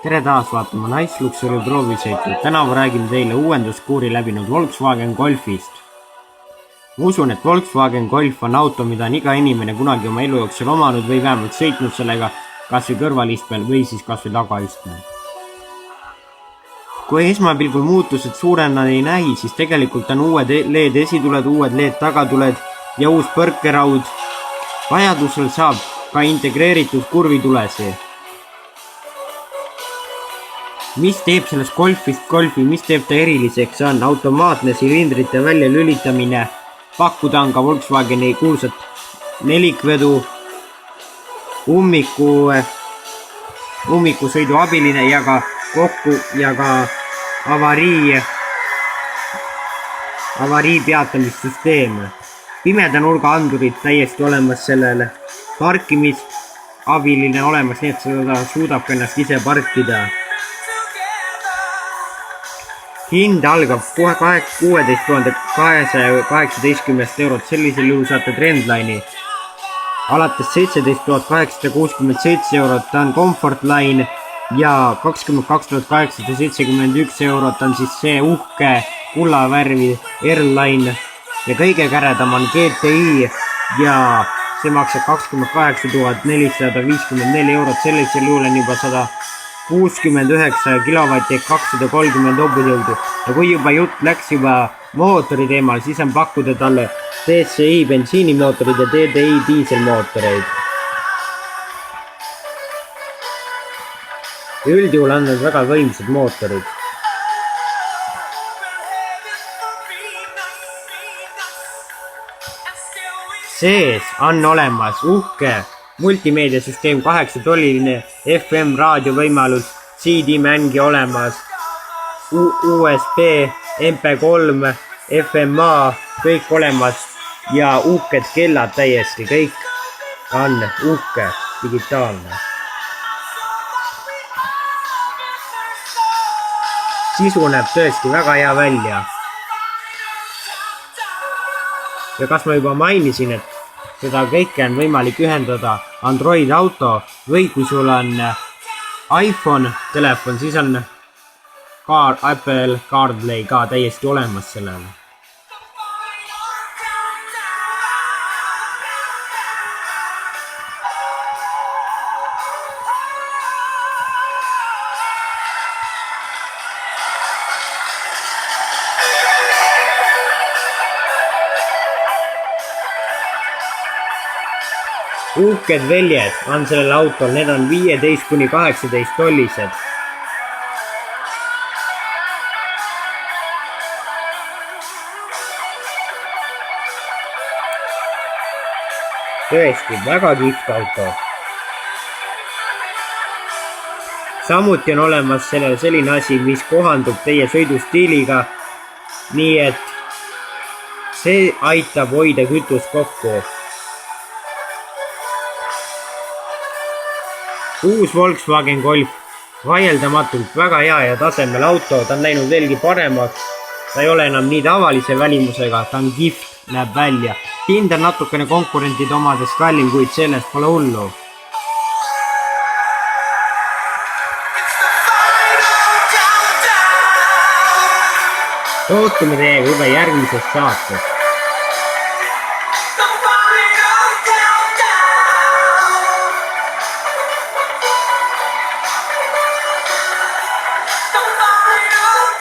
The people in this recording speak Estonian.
Tere taas vaatama Nice Luxury proovisõitu. Tänavu räägime teile uuenduskuuri läbinud Volkswagen Golfist. Ma usun, et Volkswagen Golf on auto, mida on iga inimene kunagi oma elu jooksul omanud või vähemalt sõitnud sellega kas või kõrvalistmel või siis kas või tagaistmel. Kui esmapilgul muutused suurena ei näi, siis tegelikult on uued LED esituled, uued LED tagatuled ja uus põrkeraud. Vajadusel saab ka integreeritud kurvitulesi. Mis teeb sellest Golfist Golfi, mis teeb ta eriliseks, on automaatne silindrite välja lülitamine. Pakkuda on ka Volkswageni kuulsat nelikvedu, ummikusõidu abiline ja ka kokku ja ka avarii peatamissüsteem. Pimeda nurga andurid täiesti olemas sellele. Parkimisabiline olemas, nii et seda suudab ennast ise parkida. Hind algab 16 218 eurot, sellisel juhul saate Trendline'i. Alates 17 867 eurot on Comfortline ja 22 871 eurot on siis see uhke kullavärvi Airline ja kõige käredam on GTI ja see maksab 28 454 eurot, sellisel juhul on juba 169 kilovatti ehk 230 hobujõudu. Ja kui juba jutt läks juba mootori teemal, siis on pakkuda talle TCI bensiinimootorid ja TDI diiselmootoreid. Üldjuhul on need väga võimsad mootorid. Sees on olemas uhke multimeediasüsteem 8-tolline FM raadiovõimalus, CD-mängi olemas, USB, MP3, FMA, kõik olemas ja uhked kellad täiesti, kõik on uhke, digitaalne. Sisu näeb tõesti väga hea välja. Ja kas ma juba mainisin, et seda kõike on võimalik ühendada Android Auto või kui sul on iPhone telefon, siis on Apple CarPlay ka täiesti olemas sellele. Uhked väljed on sellel autol, need on 15–18 tollised. Tõesti, väga kihvt auto. Samuti on olemas sellel selline asi, mis kohandub teie sõidustiiliga, nii et see aitab hoida kütust kokku. Uus Volkswagen Golf, vaieldamatult väga hea ja tasemel auto, ta on läinud veelgi paremaks, ta ei ole enam nii tavalise välimusega, ta on kihvt, näeb välja. Hind on natukene konkurentide omadest kallim, kuid sellest pole hullu. Kohtume teiega juba järgmises saates.